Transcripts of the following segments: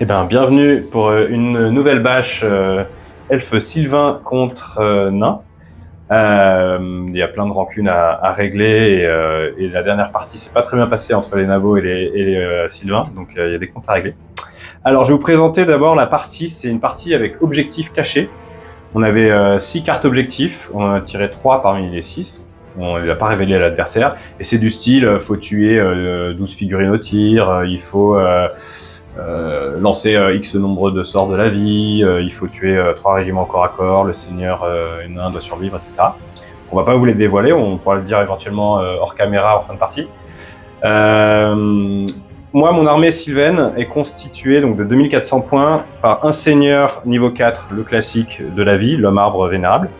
Eh bien, bienvenue pour une nouvelle bâche elfe Sylvain contre nain. Il y a plein de rancunes à régler et la dernière partie s'est pas très bien passée entre les nabos et les Sylvains, donc il y a des comptes à régler. Alors, je vais vous présenter d'abord la partie. C'est une partie avec objectifs cachés. On avait 6 cartes objectifs, on en a tiré 3 parmi les 6. On ne les a pas révélées à l'adversaire. Et c'est du style, faut tuer 12 figurines au tir, il faut lancer X nombre de sorts de la vie, il faut tuer 3 régiments corps à corps, le seigneur nain doit survivre, etc. On va pas vous les dévoiler, on pourra le dire éventuellement hors caméra en fin de partie. Moi, mon armée sylvaine est constituée donc de 2400 points par un seigneur niveau 4, le classique de la vie, l'homme arbre vénérable.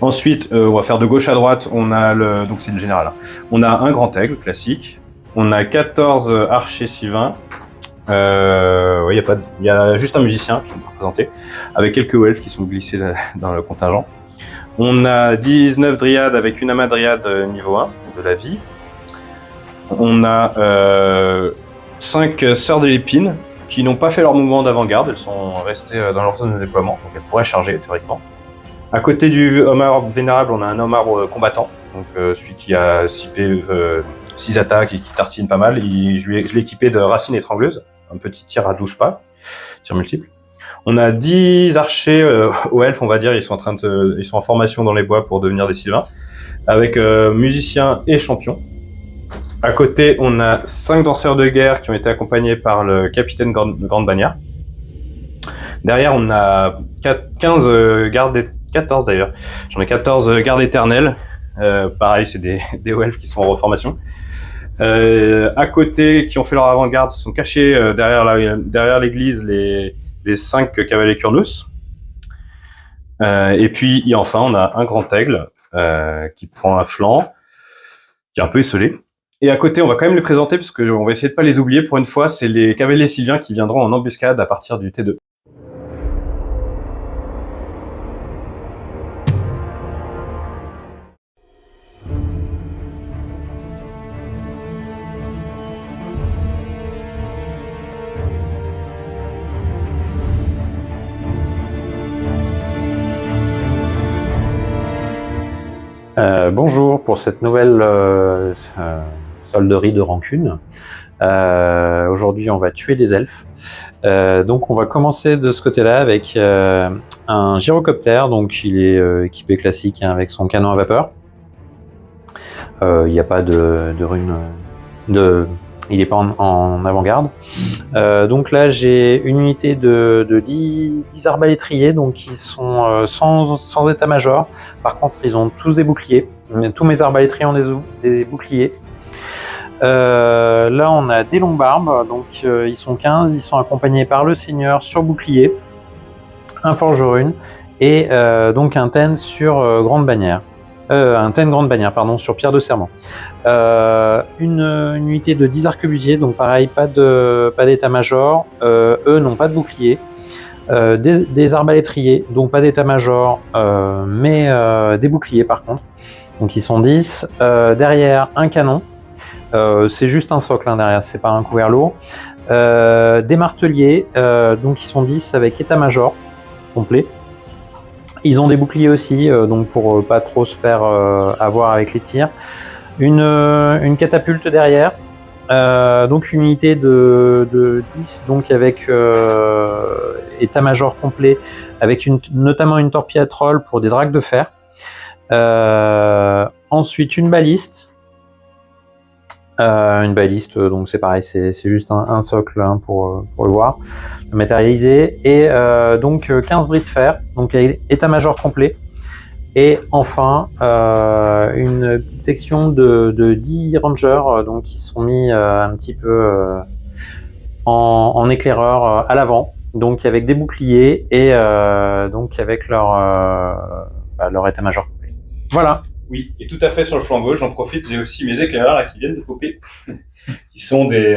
Ensuite, on va faire de gauche à droite, on a donc c'est le général. On a un grand aigle classique, on a 14 archers sylvains. Il y a juste un musicien qui est représenté, avec quelques elfes qui sont glissés dans le contingent. On a 19 dryades avec une amadryade niveau 1 de la vie. On a 5 sœurs de l'épine qui n'ont pas fait leur mouvement d'avant-garde, elles sont restées dans leur zone de déploiement, donc elles pourraient charger théoriquement. À côté du homme arbre vénérable, on a un homme arbre combattant, donc celui qui a 6 attaques et qui tartine pas mal. Je l'ai équipé de racines étrangleuses, un petit tir à 12 pas, tir multiple. On a 10 archers aux elfes, on va dire, ils sont en formation dans les bois pour devenir des sylvains, avec musiciens et champions. À côté, on a 5 danseurs de guerre qui ont été accompagnés par le capitaine de Grande Bannière. Derrière, on a 14 d'ailleurs. J'en ai 14 gardes éternels. Pareil, c'est des elfes qui sont en reformation. À côté, qui ont fait leur avant-garde, se sont cachés derrière l'église les 5 cavaliers Kurnus. Et puis, enfin, on a un grand aigle qui prend un flanc, qui est un peu esselé. Et à côté, on va quand même les présenter, parce qu'on va essayer de pas les oublier pour une fois, c'est les cavaliers sylviens qui viendront en embuscade à partir du T2. Bonjour pour cette nouvelle solderie de rancune. Aujourd'hui, on va tuer des elfes. Donc, on va commencer de ce côté-là avec un gyrocoptère. Donc, il est équipé classique hein, avec son canon à vapeur. Il n'y a pas de rune il n'est pas en avant-garde. Donc là, j'ai une unité de 10 arbalétriers, donc qui sont sans état-major. Par contre, ils ont tous des boucliers. Tous mes arbalétriers ont des boucliers. Là, on a des longs-barbes, donc ils sont 15. Ils sont accompagnés par le seigneur sur bouclier, un forgeron et donc un ten sur grande bannière. Un ten grande bannière, pardon, sur pierre de serment. Une unité de 10 arquebusiers, donc pareil, pas d'état-major. Eux n'ont pas de bouclier. Des arbalétriers, donc pas d'état-major, mais des boucliers par contre. Donc ils sont 10. Derrière, un canon. C'est juste un socle hein, derrière, c'est pas un couvert lourd. Des marteliers, donc ils sont 10 avec état-major complet. Ils ont des boucliers aussi, donc pour pas trop se faire avoir avec les tirs. Une catapulte derrière, donc une unité de 10, donc avec état-major complet, avec notamment une torpille à troll pour des dragues de fer. Ensuite une baliste. Donc c'est pareil, c'est juste un socle hein, pour le voir, le matérialiser. Et donc 15 brise-fer, donc état-major complet. Et enfin une petite section de 10 rangers donc qui sont mis un petit peu en éclaireur à l'avant, donc avec des boucliers et donc avec leur état-major complet. Voilà. Oui, et tout à fait sur le flanc gauche, j'en profite, j'ai aussi mes éclaireurs là, qui viennent de popper, qui sont des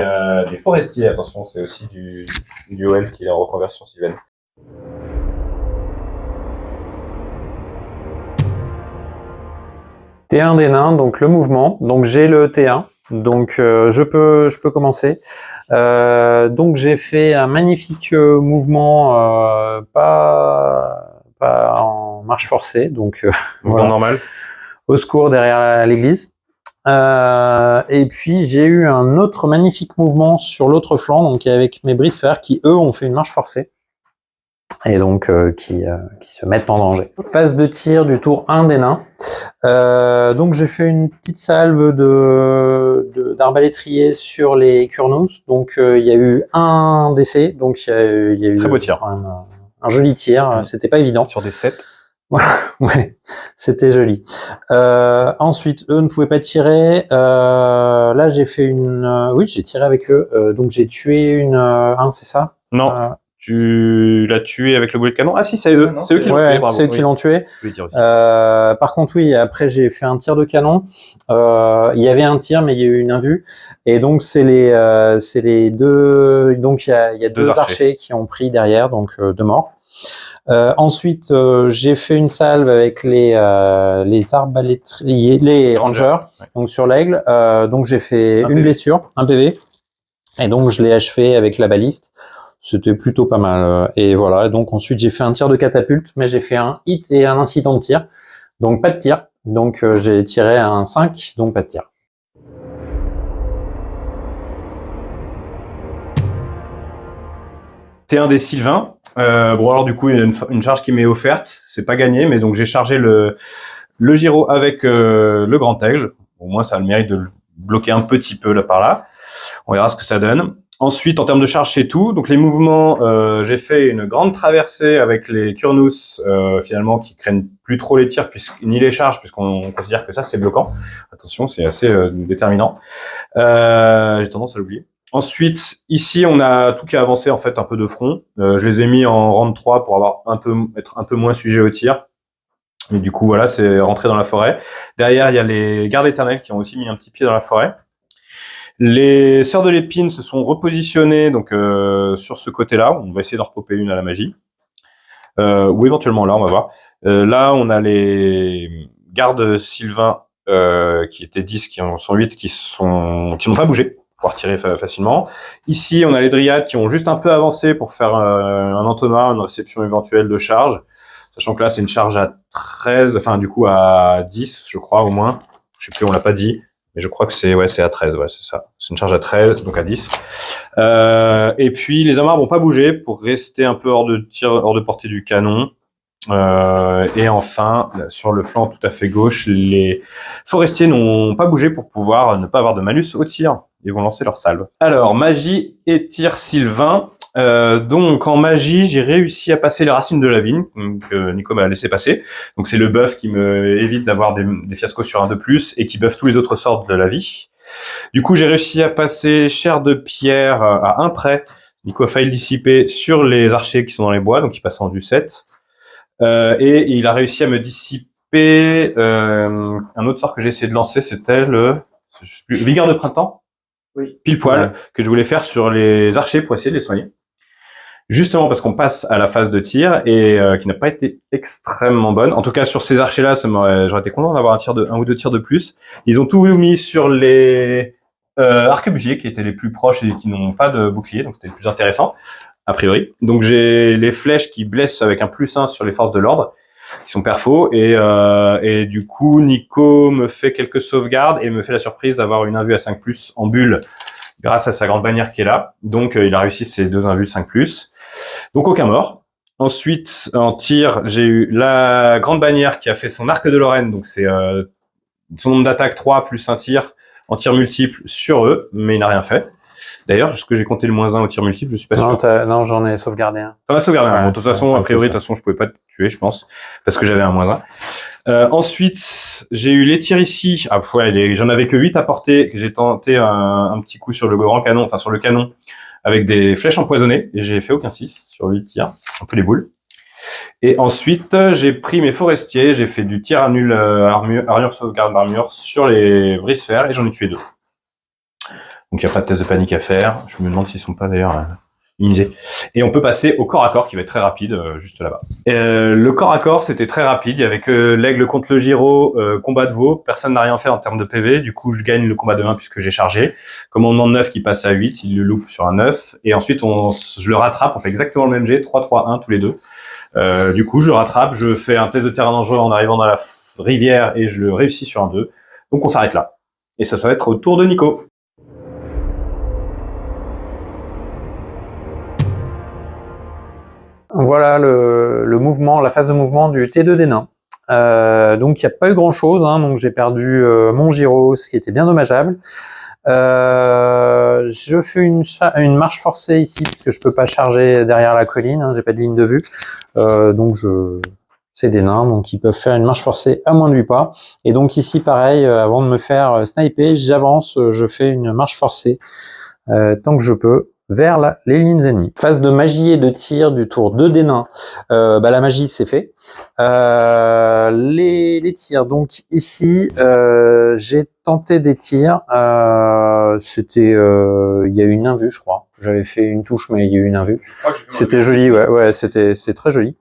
forestiers, attention, c'est aussi du OL qui est en reconversion sylvaine. T1 des nains, donc le mouvement. Donc j'ai le T1 Donc je peux commencer. Donc j'ai fait un magnifique mouvement, pas en marche forcée, donc Mouvement voilà, normal. au secours derrière l'église. Et puis j'ai eu un autre magnifique mouvement sur l'autre flanc, donc avec mes brise-fer qui eux ont fait une marche forcée et donc qui se mettent en danger. Phase de tir du tour 1 des nains. Donc j'ai fait une petite salve d'arbalétrier sur les Curnous. Donc il y a eu un décès, donc il y a eu Très beau tir. un joli tir. C'était pas évident. Sur des 7. Ouais, c'était joli. Ensuite, eux ne pouvaient pas tirer. Là, j'ai fait oui, j'ai tiré avec eux. Donc j'ai tué c'est ça? Non. Tu l'as tué avec le boulet de canon? Ah si, c'est eux. C'est eux qui l'ont tué, bravo. C'est eux qui l'ont tué. Je voulais dire aussi. Par contre, oui, après j'ai fait un tir de canon. Il y avait un tir, mais il y a eu une invue. Et donc c'est les deux. Donc il y a deux archers qui ont pris derrière, donc 2 morts. Ensuite, j'ai fait une salve avec les arbalétriers, les rangers, donc sur l'aigle. Donc j'ai fait une blessure, un PV, et donc je l'ai achevé avec la baliste. C'était plutôt pas mal. Et voilà. Donc ensuite j'ai fait un tir de catapulte, mais j'ai fait un hit et un incident de tir, donc pas de tir. Donc j'ai tiré un 5, donc pas de tir. T1 des Sylvains. Bon alors du coup il y a une charge qui m'est offerte, c'est pas gagné, mais donc j'ai chargé le gyro avec le grand aigle. Au moins ça a le mérite de le bloquer un petit peu là par là. On verra ce que ça donne. Ensuite en termes de charge c'est tout. Donc les mouvements, j'ai fait une grande traversée avec les Curnous finalement qui craignent plus trop les tirs ni les charges puisqu'on considère que ça c'est bloquant. Attention c'est assez déterminant. J'ai tendance à l'oublier. Ensuite, ici, on a tout qui a avancé en fait un peu de front. Je les ai mis en rang de 3 pour être un peu moins sujet au tir. Et du coup, voilà, c'est rentré dans la forêt. Derrière, il y a les gardes éternels qui ont aussi mis un petit pied dans la forêt. Les sœurs de l'épine se sont repositionnées donc sur ce côté-là. On va essayer d'en repopper une à la magie. Ou éventuellement là, on va voir. Là, on a les gardes sylvains qui étaient 10, qui en sont 8, qui n'ont pas bougé. Pouvoir tirer facilement. Ici, on a les dryades qui ont juste un peu avancé pour faire un entonnoir, une réception éventuelle de charge. Sachant que là, c'est une charge à 13, enfin du coup à 10, je crois au moins. Je sais plus, on l'a pas dit, mais je crois que c'est à 13, ouais, c'est ça. C'est une charge à 13, donc à 10. Et puis, les amarres vont pas bouger pour rester un peu hors de portée du canon. Et enfin, sur le flanc tout à fait gauche, les forestiers n'ont pas bougé pour pouvoir ne pas avoir de malus au tir. Ils vont lancer leur salve. Alors, magie et tir sylvain. Donc, en magie, j'ai réussi à passer les racines de la vigne, que Nico m'a laissé passer. Donc, c'est le buff qui me évite d'avoir des fiascos sur un de plus et qui buff tous les autres sorts de la vie. Du coup, j'ai réussi à passer chair de pierre à 1 près. Nico a failli le dissiper sur les archers qui sont dans les bois, donc il passe en du 7. Et il a réussi à me dissiper un autre sort que j'ai essayé de lancer, c'était Vigueur de printemps, oui. Pile poil, ouais. Que je voulais faire sur les archers pour essayer de les soigner. Justement parce qu'on passe à la phase de tir et qui n'a pas été extrêmement bonne. En tout cas sur ces archers-là, j'aurais été content d'avoir un ou deux tirs de plus. Ils ont tout mis sur les arquebusiers qui étaient les plus proches et qui n'ont pas de bouclier, donc c'était le plus intéressant. A priori. Donc j'ai les flèches qui blessent avec un +1 sur les forces de l'ordre, qui sont perfos, et du coup Nico me fait quelques sauvegardes et me fait la surprise d'avoir une invue à 5+, en bulle, grâce à sa grande bannière qui est là. Donc il a réussi ses 2 invues 5+. Donc aucun mort. Ensuite, en tir, j'ai eu la grande bannière qui a fait son arc de Lorraine, donc c'est son nombre d'attaques 3 plus un tir, en tir multiple sur eux, mais il n'a rien fait. D'ailleurs, est-ce que j'ai compté le -1 au tir multiple? Je suis pas sûr. Non, j'en ai sauvegardé un. T'en as sauvegardé un. Bon, de toute façon, a priori, je pouvais pas te tuer, je pense, parce que j'avais un -1. Ensuite, j'ai eu les tirs ici. Ah, ouais, j'en avais que 8 à porter, que j'ai tenté un petit coup sur le grand canon, enfin sur le canon, avec des flèches empoisonnées, et j'ai fait aucun 6 sur 8 tirs. Un peu les boules. Et ensuite, j'ai pris mes forestiers, j'ai fait du tir à nul armure sauvegarde d'armure sur les brise-fer, et j'en ai tué 2. Donc il n'y a pas de test de panique à faire. Je me demande s'ils sont pas d'ailleurs Initié. Et on peut passer au corps à corps qui va être très rapide, juste là-bas. Le corps à corps, c'était très rapide. Il y avait que l'aigle contre le gyro, combat de veau. Personne n'a rien fait en termes de PV. Du coup, je gagne le combat de 1 puisque j'ai chargé. Commandement de 9 qui passe à 8, il le loupe sur un 9. Et ensuite, je le rattrape. On fait exactement le même jet, 3-3-1 tous les deux. Du coup, je le rattrape. Je fais un test de terrain dangereux en arrivant dans la rivière et je le réussis sur un 2. Donc, on s'arrête là. Et ça va être au tour de Nico. Voilà le mouvement, la phase de mouvement du T2 des nains. Donc il n'y a pas eu grand chose, hein, donc j'ai perdu mon gyro, ce qui était bien dommageable. Je fais une marche forcée ici parce que je peux pas charger derrière la colline, hein, j'ai pas de ligne de vue, donc c'est des nains, donc ils peuvent faire une marche forcée à moins de 8 pas. Et donc ici pareil, avant de me faire sniper, j'avance, je fais une marche forcée tant que je peux vers les lignes ennemies. Phase de magie et de tir du tour 2 des nains. La magie c'est fait. Les tirs. Donc ici j'ai tenté des tirs. C'était il y a eu une invue je crois. J'avais fait une touche mais il y a eu une invue. C'était joli, ouais, c'était très joli.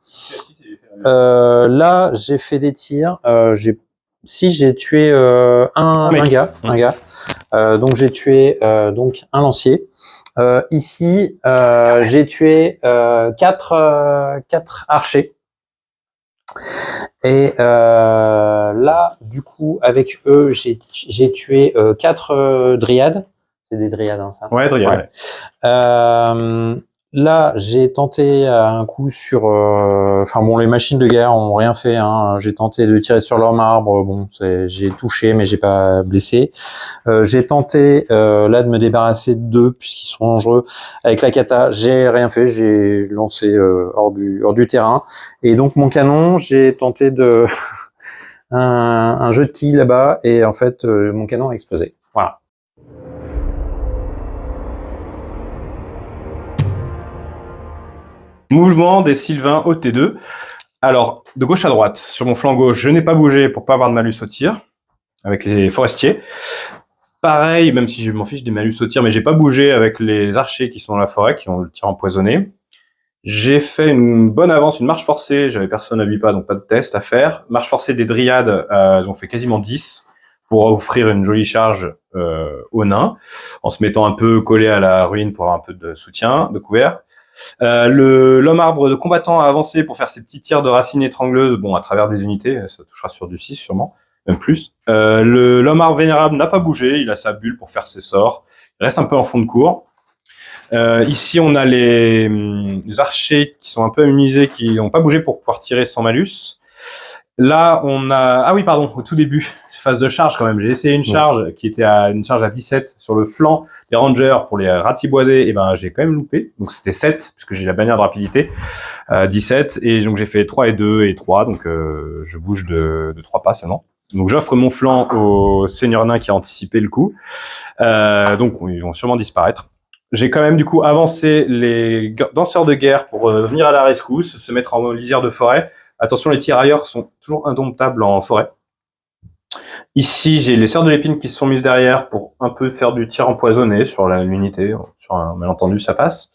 Là j'ai fait des tirs. J'ai tué un gars. Donc j'ai tué donc un lancier. Ici, j'ai tué 4 archers. Et là, du coup, avec eux, j'ai tué 4 dryades. C'est des dryades, hein, ça. Ouais, dryades. Ouais. Là, j'ai tenté un coup sur... les machines de guerre ont rien fait. Hein. J'ai tenté de tirer sur leur marbre. Bon, j'ai touché, mais j'ai pas blessé. J'ai tenté là de me débarrasser d'eux puisqu'ils sont dangereux. Avec la kata, j'ai rien fait. J'ai lancé hors du terrain. Et donc mon canon, j'ai tenté de un jeu de quilles là-bas et en fait mon canon a explosé. Voilà. Mouvement des Sylvains au T2. Alors, de gauche à droite, sur mon flanc gauche, je n'ai pas bougé pour pas avoir de malus au tir, avec les forestiers. Pareil, même si je m'en fiche des malus au tir, mais j'ai pas bougé avec les archers qui sont dans la forêt, qui ont le tir empoisonné. J'ai fait une bonne avance, une marche forcée, j'avais personne à 8 pas, donc pas de test à faire. Marche forcée des dryades, ils ont fait quasiment 10 pour offrir une jolie charge aux nains, en se mettant un peu collé à la ruine pour avoir un peu de soutien, de couvert. L'homme arbre de combattant a avancé pour faire ses petits tirs de racines étrangleuses, bon, à travers des unités, ça touchera sur du 6 sûrement, même plus. L'homme arbre vénérable n'a pas bougé, il a sa bulle pour faire ses sorts, il reste un peu en fond de cours. Ici, on a les archers qui sont un peu immunisés, qui n'ont pas bougé pour pouvoir tirer sans malus. Là, on a... Ah oui, pardon, au tout début, phase de charge quand même. J'ai essayé une charge qui était une charge à 17 sur le flanc des rangers pour les ratiboiser. Et ben, j'ai quand même loupé. Donc, c'était 7, puisque j'ai la bannière de rapidité. 17. Et donc, j'ai fait 3 et 2 et 3. Donc, je bouge de 3 pas seulement. Donc, j'offre mon flanc au seigneur nain qui a anticipé le coup. Donc, ils vont sûrement disparaître. J'ai quand même du coup avancé les danseurs de guerre pour venir à la rescousse, se mettre en lisière de forêt. Attention, les tirailleurs sont toujours indomptables en forêt. Ici, j'ai les sœurs de l'épine qui se sont mises derrière pour un peu faire du tir empoisonné sur l'unité. Sur un malentendu, ça passe.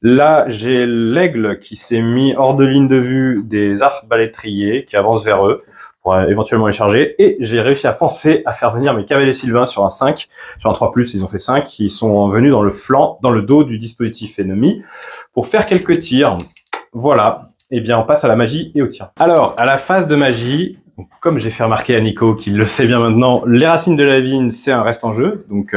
Là, j'ai l'aigle qui s'est mis hors de ligne de vue des arbalétriers qui avancent vers eux pour éventuellement les charger. Et j'ai réussi à penser à faire venir mes cavaliers sylvains sur un 5. Sur un 3+, ils ont fait 5. Ils sont venus dans le flanc, dans le dos du dispositif ennemi pour faire quelques tirs. Voilà. Eh bien, on passe à la magie et au tir. Alors, à la phase de magie, comme j'ai fait remarquer à Nico, qu'il le sait bien maintenant, les racines de la vigne, c'est un reste en jeu. Donc,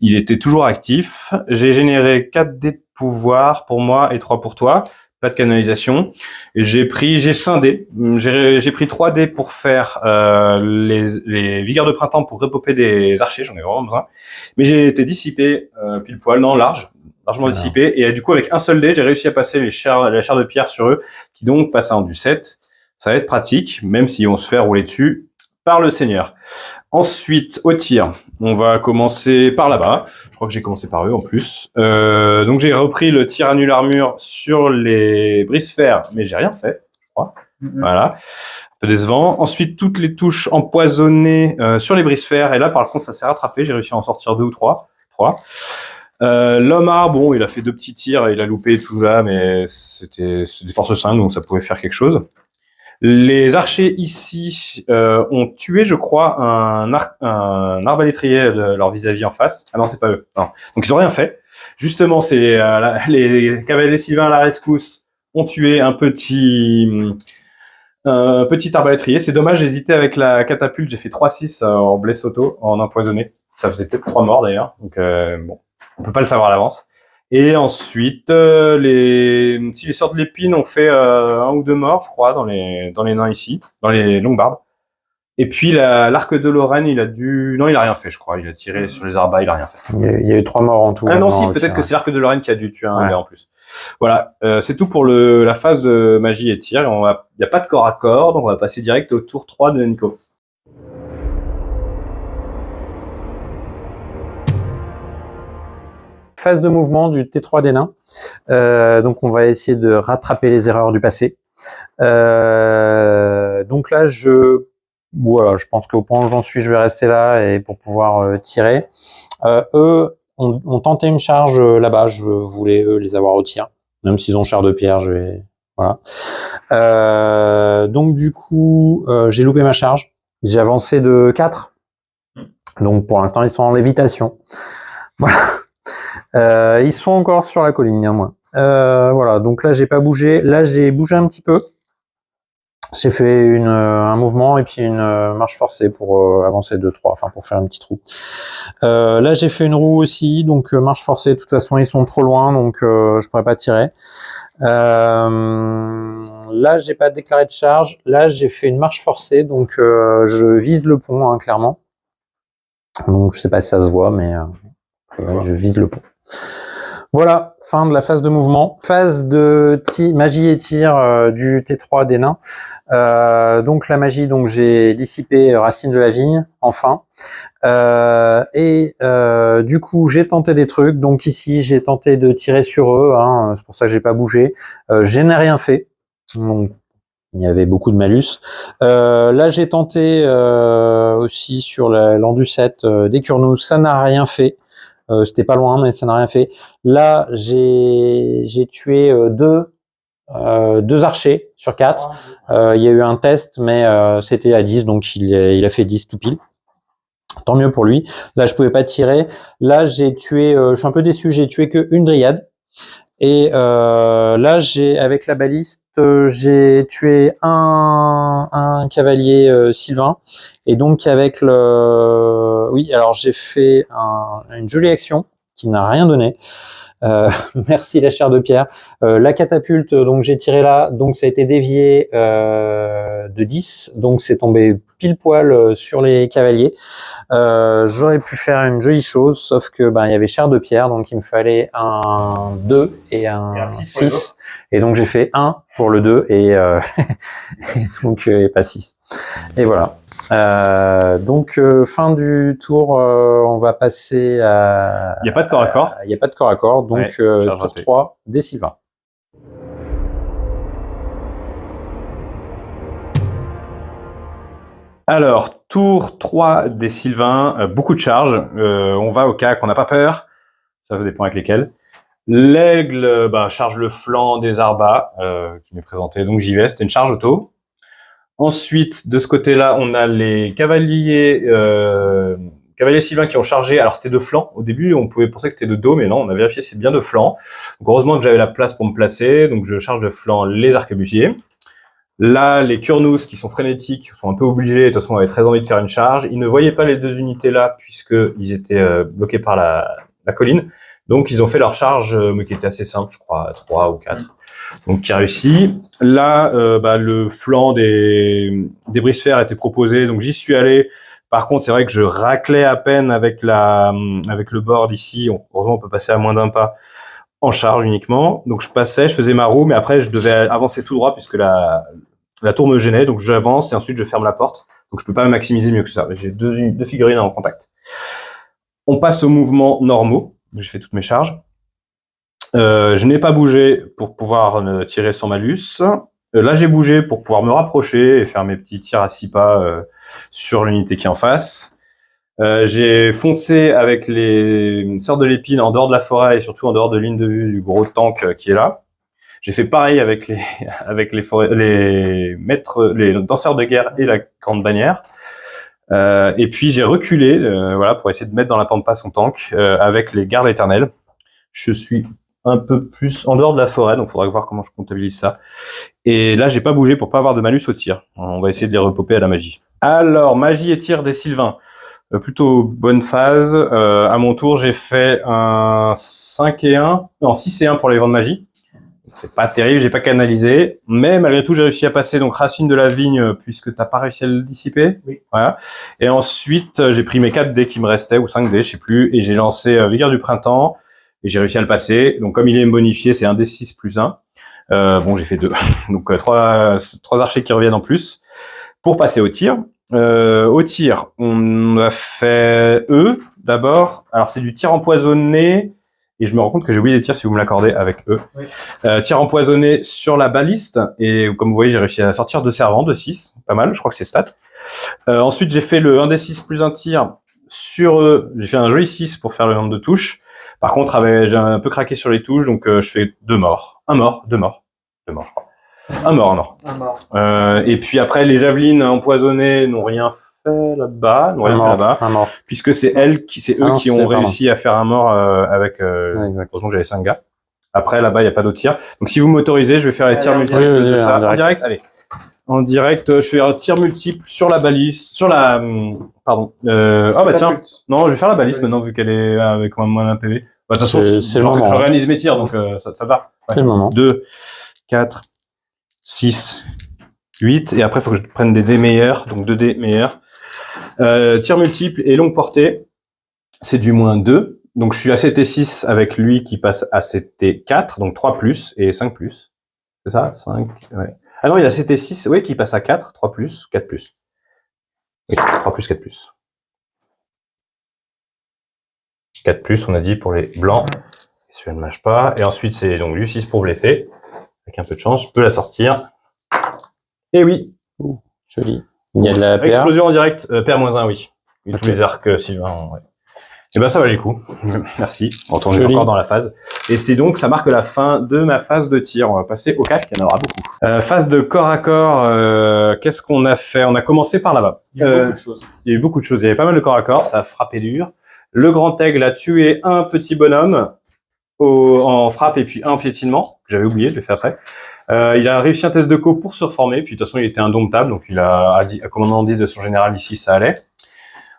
il était toujours actif. J'ai généré 4 dés de pouvoir pour moi et 3 pour toi. Pas de canalisation. Et j'ai scindé. J'ai pris 3 dés pour faire les vigueurs de printemps pour repopper des archers. J'en ai vraiment besoin. Mais j'ai été dissipé pile poil, largement dissipé. Et du coup, avec un seul dé, j'ai réussi à passer la chair de pierre sur eux, qui donc passe en du 7. Ça va être pratique, même si on se fait rouler dessus par le seigneur. Ensuite, au tir, on va commencer par là-bas. Je crois que j'ai commencé par eux en plus. Donc j'ai repris le tir annule armure sur les brise-fer, mais j'ai rien fait, je crois. Voilà, un peu décevant. Ensuite, toutes les touches empoisonnées sur les brise-fer. Et là, par contre, ça s'est rattrapé. J'ai réussi à en sortir 2 ou 3. L'homme arbre, bon, il a fait 2 petits tirs, il a loupé tout là, mais c'était des forces 5, donc ça pouvait faire quelque chose. Les archers ici ont tué, je crois, un arbalétrier de leur vis-à-vis en face. Ah non, c'est pas eux. Non. Donc ils ont rien fait. Justement, c'est les cavaliers sylvains à la rescousse ont tué un petit arbalétrier. C'est dommage, j'hésitais avec la catapulte. J'ai fait 3-6 en blesse auto, en empoisonné. Ça faisait peut-être 3 morts d'ailleurs. Donc bon, on peut pas le savoir à l'avance. Et ensuite, si les sorts de l'épine ont fait 1 ou 2 morts, je crois, dans les nains ici, dans les longues barbes. Et puis l'arc de Lorraine, non, il a rien fait, je crois. Il a tiré sur les arbas, il a rien fait. Il y a eu 3 morts en tout. Ah non, si, peut-être que c'est l'arc de Lorraine qui a dû tuer un gars en plus. Voilà, c'est tout pour la phase de magie et tir. Il n'y a pas de corps à corps, donc on va passer direct au tour 3 de Nico. Phase de mouvement du T3 des nains. Donc on va essayer de rattraper les erreurs du passé. Donc là, je pense qu'au point où j'en suis, je vais rester là et pour pouvoir tirer. Eux ont tenté une charge là-bas. Je voulais les avoir au tir, même s'ils ont char de pierre. Voilà. Donc du coup, j'ai loupé ma charge. J'ai avancé de 4. Donc pour l'instant, ils sont en lévitation. Voilà. Ils sont encore sur la colline, néanmoins. Voilà, donc là j'ai pas bougé. Là j'ai bougé un petit peu. J'ai fait un mouvement et puis une marche forcée pour avancer de 3, enfin pour faire un petit trou. Là j'ai fait une roue aussi, donc marche forcée. De toute façon ils sont trop loin, donc je pourrais pas tirer. Là j'ai pas déclaré de charge. Là j'ai fait une marche forcée, donc je vise le pont, hein, clairement. Donc je sais pas si ça se voit, mais je vise le pont. Voilà, fin de la phase de mouvement. Phase de magie et tir du T3 des nains. Donc la magie, donc j'ai dissipé Racine de la Vigne, enfin. Du coup, j'ai tenté des trucs. Donc ici, j'ai tenté de tirer sur eux. Hein, c'est pour ça que j'ai pas bougé. Je n'ai rien fait. Donc il y avait beaucoup de malus. Là, j'ai tenté aussi sur l'Anducette des Curnous. Ça n'a rien fait. C'était pas loin, mais ça n'a rien fait. Là, j'ai tué 2 archers sur 4. Il y a eu un test, mais c'était à 10, donc il a fait 10 tout pile. Tant mieux pour lui. Là, je pouvais pas tirer. Là, j'ai tué, je suis un peu déçu, j'ai tué que une dryade. Et là, avec la baliste, j'ai tué un cavalier sylvain. Et donc avec oui, alors j'ai fait une jolie action qui n'a rien donné. Merci la chair de pierre. La catapulte, donc j'ai tiré là, donc ça a été dévié de 10, donc c'est tombé pile poil sur les cavaliers. J'aurais pu faire une jolie chose, sauf que il y avait chair de pierre, donc il me fallait un 2 et un 6. Et donc j'ai fait 1 pour le 2 et donc pas 6. Et voilà. Donc fin du tour, on va passer à... Il n'y a pas de corps à corps. Il n'y a pas de corps à corps, donc tour 3 des Sylvains. Alors, tour 3 des Sylvains, beaucoup de charges. On va au CAC, on n'a pas peur. Ça dépend avec lesquels. L'aigle charge le flanc des arbas qui m'est présenté, donc j'y vais. C'était une charge auto. Ensuite, de ce côté-là, on a les cavaliers Sylvains qui ont chargé. Alors, c'était de flanc. Au début, on pouvait penser que c'était de dos, mais non, on a vérifié, c'est bien de flanc. Donc, heureusement que j'avais la place pour me placer. Donc, je charge de flanc les arquebusiers. Là, les Curnous qui sont frénétiques sont un peu obligés. De toute façon, on avait très envie de faire une charge. Ils ne voyaient pas les 2 unités-là puisqu'ils étaient bloqués par la colline. Donc, ils ont fait leur charge, qui était assez simple, je crois, 3 ou 4. Donc, qui a réussi. Là, le flanc des brise-fer était proposé, donc j'y suis allé. Par contre, c'est vrai que je raclais à peine avec le board ici. Heureusement, on peut passer à moins d'un pas en charge uniquement. Donc, je passais, je faisais ma roue, mais après, je devais avancer tout droit puisque la tour me gênait. Donc, j'avance et ensuite, je ferme la porte. Donc, je peux pas maximiser mieux que ça. J'ai deux figurines en contact. On passe aux mouvements normaux. J'ai fait toutes mes charges. Je n'ai pas bougé pour pouvoir tirer sans malus. Là, j'ai bougé pour pouvoir me rapprocher et faire mes petits tirs à 6 pas sur l'unité qui est en face. J'ai foncé avec les Sœurs de l'Épine en dehors de la forêt et surtout en dehors de ligne de vue du gros tank qui est là. J'ai fait pareil avec les avec les danseurs de guerre et la grande bannière. Et puis j'ai reculé, voilà, pour essayer de mettre dans la pampa son tank avec les gardes éternels. Je suis un peu plus en dehors de la forêt, donc il faudra voir comment je comptabilise ça. Et là, j'ai pas bougé pour pas avoir de malus au tir. On va essayer de les repoper à la magie. Alors, magie et tir des Sylvains. Plutôt bonne phase. À mon tour, j'ai fait un 5 et 1, non 6 et 1 pour les vents de magie. C'est pas terrible, j'ai pas canalisé, mais malgré tout j'ai réussi à passer donc racine de la vigne puisque t'as pas réussi à le dissiper. Oui. Voilà. Et ensuite j'ai pris mes 4 dés qui me restaient ou 5 dés, je sais plus, et j'ai lancé Vigueur du printemps et j'ai réussi à le passer. Donc comme il est bonifié, c'est un D6 plus 1. Bon, j'ai fait 2. Donc 3 archers qui reviennent en plus pour passer au tir. Au tir, on a fait eux d'abord. Alors c'est du tir empoisonné. Et je me rends compte que j'ai oublié les tirs si vous me l'accordez avec eux. Oui. Tir empoisonné sur la baliste. Et comme vous voyez, j'ai réussi à sortir 2 servants de 6. Pas mal, je crois que c'est stat. Ensuite, j'ai fait le 1d6 plus un tir sur eux. J'ai fait un joli 6 pour faire le nombre de touches. Par contre, j'ai un peu craqué sur les touches, donc je fais 2 morts. 1 mort, 2 morts. 2 morts, je crois. Un mort. Et puis après, les javelines empoisonnées n'ont rien fait là-bas, puisque c'est eux qui ont réussi à faire un mort avec. Heureusement que j'avais 5 gars. Après, là-bas, il n'y a pas d'autres tirs. Donc, si vous m'autorisez, je vais faire les tirs multiples de ça en direct. Allez. En direct, je fais un tir multiple sur la balise, sur la. Pardon. Tiens. Non, je vais faire la balise maintenant vu qu'elle est avec moins d'un PV. De toute façon, j'organise mes tirs, donc ça va. Ouais. C'est le moment. 2, 4. 6, 8, et après il faut que je prenne des dés meilleurs, donc 2 dés meilleurs. Tir multiple et longue portée, c'est du moins 2. Donc je suis à 7 et 6 avec lui qui passe à 7 et 4, donc 3 plus et 5 plus. C'est ça 5, ouais. Ah non, il a 7 et 6, oui, qui passe à 4, 3 plus, 4 plus. Oui, 3 plus, 4 plus. 4 plus, on a dit pour les blancs. Celui-là ne mâche pas. Et ensuite, c'est donc lui 6 pour blesser. Avec un peu de chance, je peux la sortir. Et oui. Joli. Il y a de la paire. Explosion en direct, paire -1, oui. Et okay. Tous les arcs Sylvain, ouais. Et ben ça valait le coup. Merci. On est encore dans la phase. Et c'est donc, ça marque la fin de ma phase de tir. On va passer au 4, il y en aura beaucoup. Phase de corps à corps, qu'est-ce qu'on a fait? On a commencé par là-bas. Il y a beaucoup de choses. Il y a eu beaucoup de choses. Il y avait pas mal de corps à corps, ça a frappé dur. Le grand aigle a tué un petit bonhomme en frappe et puis un en piétinement, que j'avais oublié, je l'ai fait après. Il a réussi un test de co pour se reformer, puis de toute façon il était indomptable, donc il a dit à commandant 10 de son général ici, ça allait.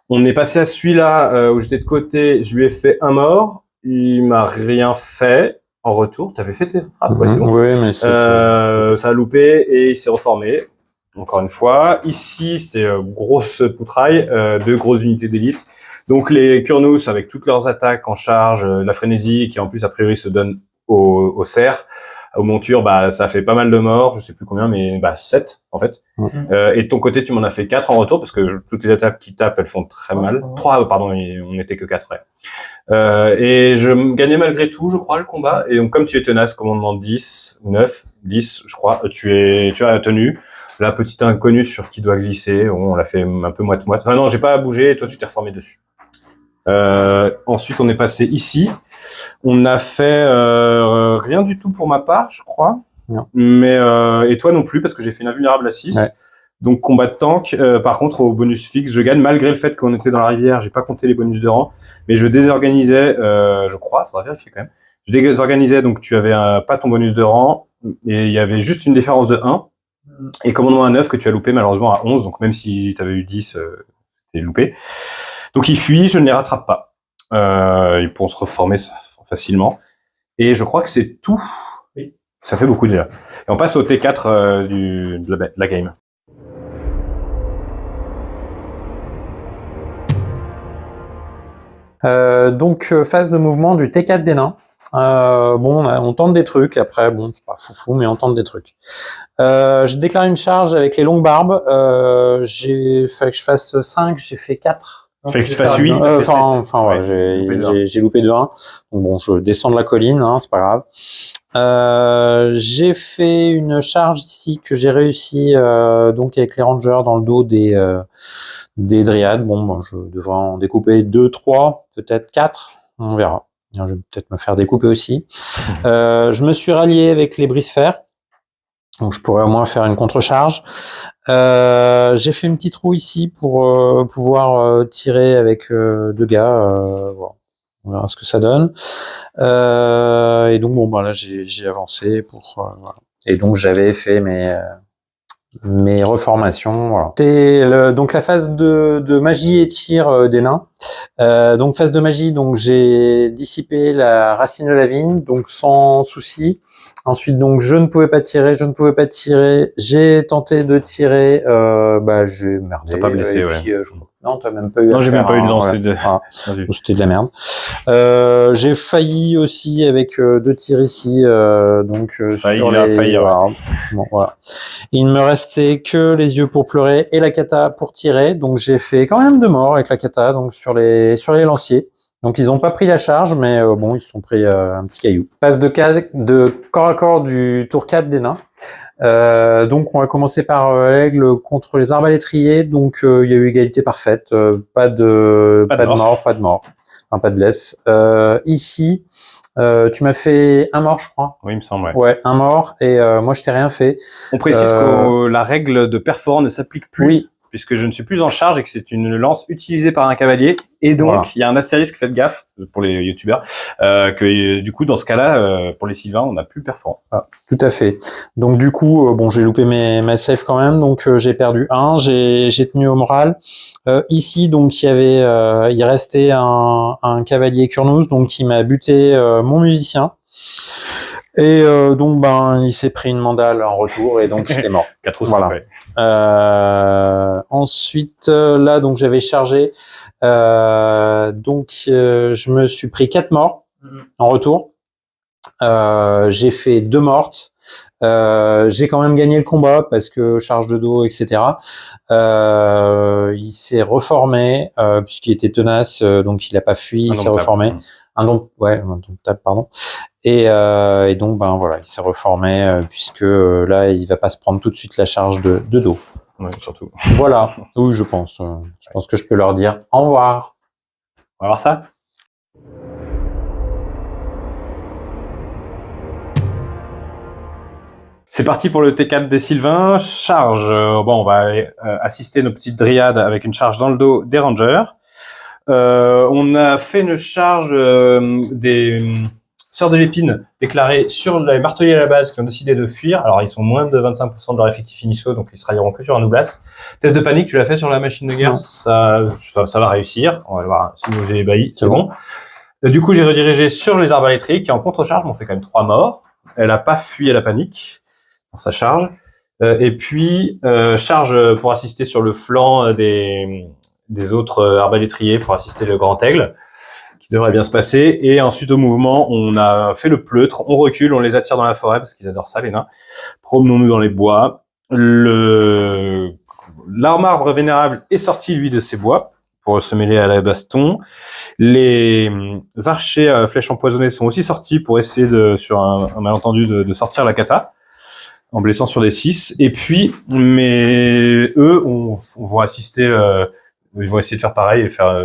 On est passé à celui-là où j'étais de côté, je lui ai fait un mort, il m'a rien fait en retour. T'avais fait tes frappes? Ouais, c'est bon. Oui, mais ça a loupé et il s'est reformé. Encore une fois, ici c'est grosse poutraille, 2 grosses unités d'élite. Donc les Kurnous avec toutes leurs attaques en charge, la frénésie qui en plus a priori se donne aux cerfs, aux montures, bah ça fait pas mal de morts, je sais plus combien, mais 7 en fait. Et de ton côté tu m'en as fait 4 en retour parce que toutes les attaques qui tapent elles font très mal. 3 pardon, on n'était que 4 ouais. Et je gagnais malgré tout, je crois, le combat. Et donc comme tu es tenace, commandement 10, 9, 10 je crois, tu as tenu. La petite inconnue sur qui doit glisser, on l'a fait un peu moite-moite. Ah non, j'ai pas bougé et toi tu t'es reformé dessus. Ensuite, on est passé ici. On a fait rien du tout pour ma part, je crois. Non. Mais et toi non plus, parce que j'ai fait une invulnérable à 6. Ouais. Donc combat de tank. Par contre, au bonus fixe, je gagne malgré le fait qu'on était dans la rivière. J'ai pas compté les bonus de rang, mais je désorganisais. Je crois, faudra vérifier quand même. Je désorganisais, donc tu avais pas ton bonus de rang et il y avait juste une différence de 1. Et commandement à 9 que tu as loupé malheureusement à 11. Donc même si tu avais eu 10, c'était loupé. Donc ils fuient, je ne les rattrape pas. Ils pourront se reformer facilement. Et je crois que c'est tout. Oui. Ça fait beaucoup déjà. Et on passe au T4 de la game. Donc phase de mouvement du T4 des nains. On tente des trucs. Après, bon, c'est pas foufou, mais on tente des trucs. Je déclare une charge avec les longues barbes. J'ai fait que je fasse 5, j'ai fait 4. Fait que tu fasses 8, j'ai loupé de 1. Donc bon, je descends de la colline, hein, c'est pas grave. J'ai fait une charge ici que j'ai réussi donc avec les rangers dans le dos des dryades. Bon, je devrais en découper 2, 3, peut-être 4, on verra. Je vais peut-être me faire découper aussi. Je me suis rallié avec les brise-fer, donc je pourrais au moins faire une contre-charge. J'ai fait une petite roue ici pour pouvoir tirer avec 2 gars. Voilà. On verra ce que ça donne. Et donc bon, là j'ai avancé pour voilà. Et donc j'avais fait mes reformations. Voilà. C'est donc la phase de magie et tir des nains. Donc phase de magie, donc j'ai dissipé la racine de la vigne, donc sans souci. Ensuite, donc je ne pouvais pas tirer. J'ai tenté de tirer, j'ai merdé. T'as pas blessé, et puis, non, t'as même pas eu. Non, j'ai même pas eu de lancer de. Voilà. C'était de la merde. J'ai failli aussi avec 2 tirs ici, donc sur les. Voilà. Bon, voilà. Il ne me restait que les yeux pour pleurer et la kata pour tirer. Donc j'ai fait quand même 2 morts avec la kata, donc sur les lanciers. Donc ils n'ont pas pris la charge, mais bon, ils se sont pris un petit caillou. Passe de corps à corps du tour 4 des nains. Donc on va commencer par l'aigle contre les arbalétriers. Donc il y a eu égalité parfaite, pas de mort, enfin pas de blesse. Ici, tu m'as fait un mort, je crois. Oui, il me semble. Ouais, un mort, et moi je t'ai rien fait. On précise que la règle de perforant ne s'applique plus. Oui. Puisque je ne suis plus en charge et que c'est une lance utilisée par un cavalier. Et donc, voilà. Il y a un astérisque, faites gaffe, pour les youtubeurs, que du coup, dans ce cas-là, pour les Sylvains, on n'a plus perforant. Ah, tout à fait. Donc du coup, bon, j'ai loupé mes saves quand même, donc j'ai perdu 1, j'ai tenu au moral. Ici, donc, il restait un cavalier Kurnous, donc qui m'a buté mon musicien. Et donc il s'est pris une mandale en retour et donc j'étais mort. 4 ou 5, voilà. Ouais. Ensuite là donc j'avais chargé, je me suis pris 4 morts en retour. J'ai fait 2 mortes. J'ai quand même gagné le combat parce que charge de dos, etc. Il s'est reformé puisqu'il était tenace, donc il a pas fui, il s'est reformé. Indomptable, pardon. Et donc voilà, il s'est reformé puisque là il va pas se prendre tout de suite la charge de dos. Ouais, surtout. Voilà. Oui, je pense. Je pense que je peux leur dire au revoir. On va voir ça. C'est parti pour le T4 des Sylvains. Charge. On va assister nos petites dryades avec une charge dans le dos des rangers. On a fait une charge des Sœurs de l'Épine déclarée sur les marteliers à la base qui ont décidé de fuir. Alors, ils sont moins de 25% de leur effectif initiaux, donc ils se rallieront que sur un Douglas. Test de panique, tu l'as fait sur la machine de guerre? Ça va réussir. On va le voir si vous avez ébahi. C'est bon. Du coup, j'ai redirigé sur les arbalétriers qui, en contre-charge, m'ont fait quand même 3 morts. Elle a pas fui à la panique dans sa charge. Et puis, charge pour assister sur le flanc des autres arbalétriers pour assister le grand aigle, qui devrait bien se passer. Et ensuite, au mouvement, on a fait le pleutre, on recule, on les attire dans la forêt, parce qu'ils adorent ça, les nains. Promenons-nous dans les bois. L'arbre vénérable est sorti, lui, de ses bois, pour se mêler à la baston. Les archers à flèches empoisonnées sont aussi sortis pour essayer, sur un malentendu, de sortir la kata, en blessant sur les 6. Et puis, eux, on va assister... ils vont essayer de faire pareil et faire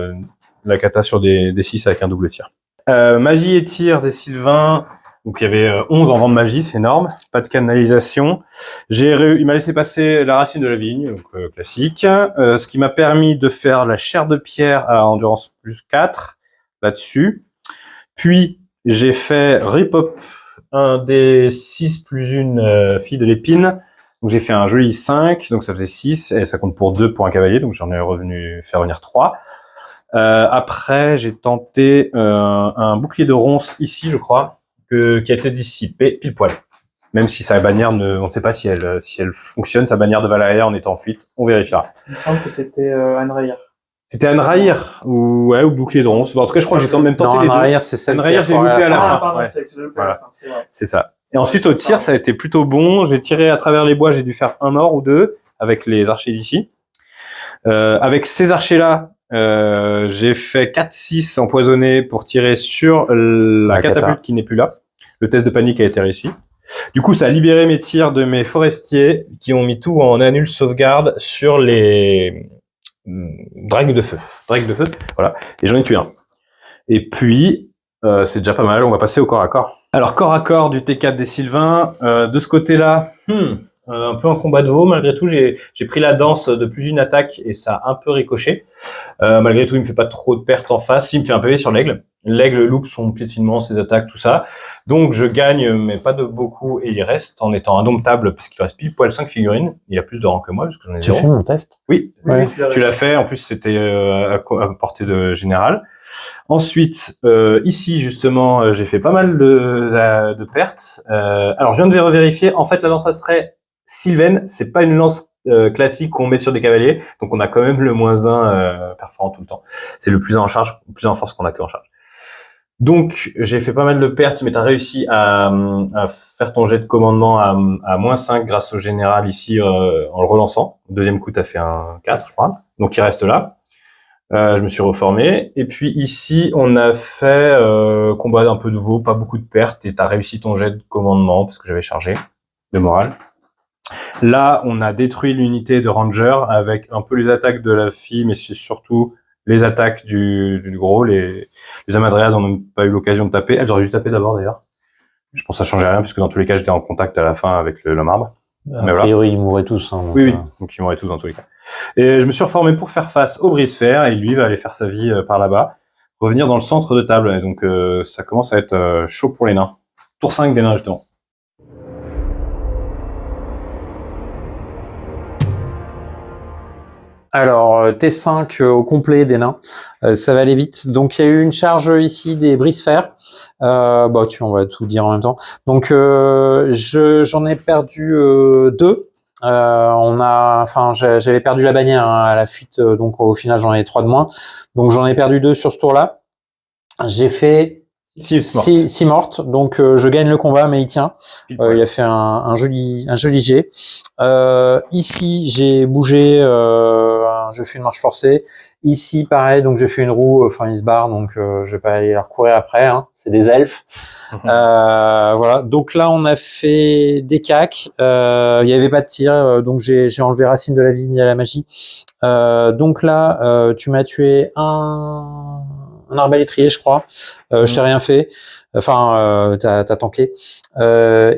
la kata sur des 6 avec un double tir. Magie et tir des Sylvains. Donc il y avait 11 en vent de magie, c'est énorme. Pas de canalisation. Il m'a laissé passer la racine de la vigne, donc classique. Ce qui m'a permis de faire la chair de pierre à endurance plus 4 là-dessus. Puis j'ai fait rip-up un des 6 plus une fille de l'épine. Donc j'ai fait un joli 5, donc ça faisait 6, et ça compte pour 2 pour un cavalier, donc j'en ai faire revenir 3. Après, j'ai tenté un bouclier de ronces ici, je crois, qui a été dissipé pile poil. Même si sa bannière, on ne sait pas si elle fonctionne, sa bannière de Valaya en étant en fuite, on vérifiera. Il me semble que c'était Anne-Rayir. C'était Anne-Rayir ou bouclier de ronces. En tout cas, je crois que j'ai même tenté les deux. Anne-Rayir, c'est celle Anne-Rayir, je l'ai loupé à la fin. Pardon, Ouais. Voilà. C'est ça. Et ensuite, au tir, ça a été plutôt bon. J'ai tiré à travers les bois, j'ai dû faire un mort ou 2 avec les archers d'ici. Avec ces archers-là, j'ai fait 4-6 empoisonnés pour tirer sur la catapulte qui n'est plus là. Le test de panique a été réussi. Du coup, ça a libéré mes tirs de mes forestiers qui ont mis tout en annule sauvegarde sur les dragues de feu. Voilà. Et j'en ai tué un. Et puis, c'est déjà pas mal, on va passer au corps à corps. Alors, corps à corps du T4 des Sylvains. De ce côté-là, un peu en combat de veau, malgré tout, j'ai pris la danse de plus d'une attaque et ça a un peu ricoché. Malgré tout, il me fait pas trop de pertes en face. Il me fait un PV sur l'aigle. L'aigle loupe son piétinement, ses attaques, tout ça. Donc je gagne, mais pas de beaucoup, et il reste en étant indomptable, parce qu'il reste pile poil 5 figurines. Il a plus de rang que moi, parce que j'en ai Tu 0. fais mon test? Oui, Ouais. tu l'as fait. En plus, c'était à portée de général. Ensuite, ici, justement, j'ai fait pas mal de pertes. Alors, je viens de revérifier. En fait, la lance astray Sylvaine, c'est pas une lance classique qu'on met sur des cavaliers. Donc, on a quand même le -1 perforant tout le temps. C'est le plus en charge, le plus en force qu'on a que en charge. Donc, j'ai fait pas mal de pertes, mais tu as réussi à faire ton jet de commandement à -5 grâce au général ici en le relançant. Au deuxième coup, tu as fait un 4, je crois. Donc, il reste là. Je me suis reformé. Et puis ici, on a fait combat un peu de veau, pas beaucoup de pertes, et tu as réussi ton jet de commandement, parce que j'avais chargé de morale. Là, on a détruit l'unité de Ranger avec un peu les attaques de la fille, mais c'est surtout les attaques du gros. Les Amadreas n'ont même pas eu l'occasion de taper. Elles auraient dû taper d'abord, d'ailleurs. Je pense que ça changeait rien, puisque dans tous les cas, j'étais en contact à la fin avec l'homme arbre. A priori, ils mourraient tous. Hein, donc, oui. Donc ils mourraient tous dans tous les cas. Et je me suis reformé pour faire face au brise-fer, et lui va aller faire sa vie par là-bas, revenir dans le centre de table. Et donc ça commence à être chaud pour les nains. Tour 5 des nains, justement. Alors, T5 au complet des nains, ça va aller vite. Donc, il y a eu une charge ici des brise-fer. On va tout dire en même temps. Donc, j'en ai perdu 2. J'avais perdu la bannière à la fuite, donc au final, j'en ai 3 de moins. Donc, j'en ai perdu 2 sur ce tour-là. J'ai fait 6 mortes, donc je gagne le combat, mais il tient. Il a fait un joli jet. Ici, j'ai bougé, je fais une marche forcée. Ici, pareil, donc j'ai fait une roue, ils se barrent, donc je vais pas aller leur courir après, hein, c'est des elfes. Voilà, donc là, on a fait des cacs, il y avait pas de tir, donc j'ai enlevé Racine de la Vigne à la magie. Donc là, tu m'as tué un arbalétrier, je crois. Je t'ai rien fait. T'as tanké.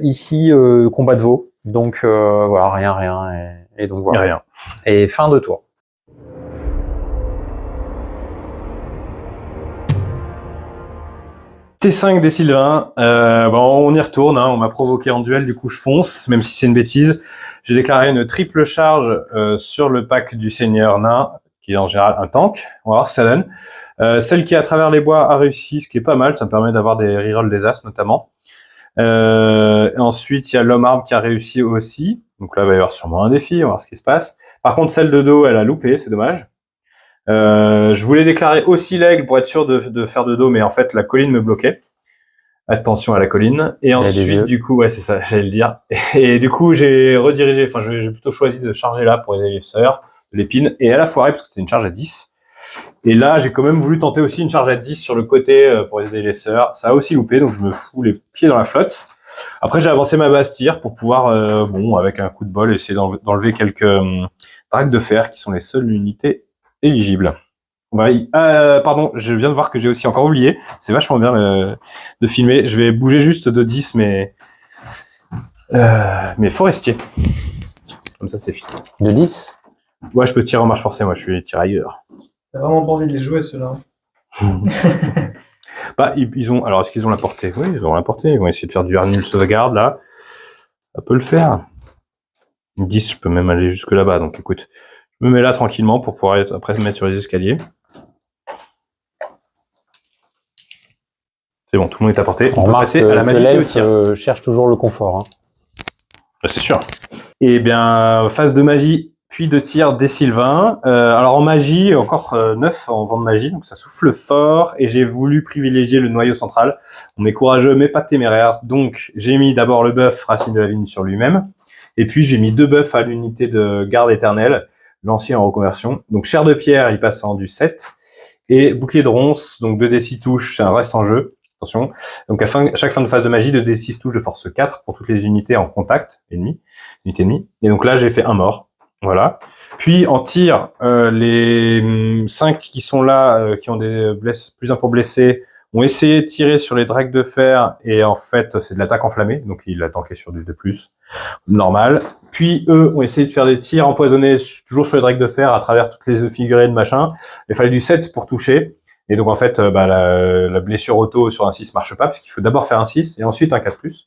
Ici, combat de veau. Donc voilà, rien. Et donc voilà. Rien. Et fin de tour. T5 des Sylvains. On y retourne. Hein, on m'a provoqué en duel, du coup je fonce, même si c'est une bêtise. J'ai déclaré une triple charge sur le pack du Seigneur Nain, qui est en général un tank. On va voir ce que ça donne. Celle qui est à travers les bois a réussi, ce qui est pas mal, ça me permet d'avoir des rerolls des as notamment. Ensuite, il y a l'homme arbre qui a réussi aussi, donc là il va y avoir sûrement un défi, on va voir ce qui se passe. Par contre, celle de dos, elle a loupé, c'est dommage. Je voulais déclarer aussi l'aigle pour être sûr de faire de dos, mais en fait la colline me bloquait. Attention à la colline. Et ensuite, du coup, ouais, c'est ça, j'allais le dire. Et du coup, j'ai redirigé, j'ai plutôt choisi de charger là pour aider les sœurs, l'épine, et elle a foiré parce que c'était une charge à 10. Et là, j'ai quand même voulu tenter aussi une charge à 10 sur le côté pour aider les sœurs. Ça a aussi loupé, donc je me fous les pieds dans la flotte. Après, j'ai avancé ma bastire pour pouvoir, avec un coup de bol, essayer d'enlever quelques dragues de fer qui sont les seules unités éligibles. Pardon, je viens de voir que j'ai aussi encore oublié. C'est vachement bien de filmer. Je vais bouger juste de 10 mes forestiers. Comme ça, c'est fini. De 10 ? Ouais, je peux tirer en marche forcée. Moi, je suis tirailleur. T'as vraiment pas envie de les jouer, ceux-là. Ils ont. Alors, est-ce qu'ils ont la portée? Oui, ils ont la portée. Ils vont essayer de faire du nul sauvegarde, là. Ça peut le faire. 10, je peux même aller jusque là-bas. Donc, écoute, je me mets là tranquillement pour pouvoir après me mettre sur les escaliers. C'est bon, tout le monde est à portée. On peut passer à la magie et au tir. Cherche toujours le confort. Hein. C'est sûr. Et bien, phase de magie, puis de tir des Sylvains. Alors en magie, encore 9 en vent de magie, donc ça souffle fort. Et j'ai voulu privilégier le noyau central. On est courageux, mais pas téméraire. Donc j'ai mis d'abord le buff Racine de la Vigne sur lui-même. Et puis j'ai mis 2 buffs à l'unité de garde éternelle, lancier en reconversion. Donc chair de pierre, il passe en du 7. Et bouclier de ronce, donc 2d6 touches, ça reste en jeu. Attention. Donc à chaque fin de phase de magie, 2d6 touche de force 4 pour toutes les unités en contact ennemies. Et donc là, j'ai fait un mort. Voilà. Puis en tir, les 5 qui sont là, qui ont des plus 1 pour blesser, ont essayé de tirer sur les drakes de fer, et en fait, c'est de l'attaque enflammée, donc il a tanké sur du 2+, normal. Puis eux ont essayé de faire des tirs empoisonnés, toujours sur les drakes de fer, à travers toutes les figurines, machin. Il fallait du 7 pour toucher. Et donc en fait, la blessure auto sur un 6 marche pas, puisqu'il faut d'abord faire un 6, et ensuite un 4+.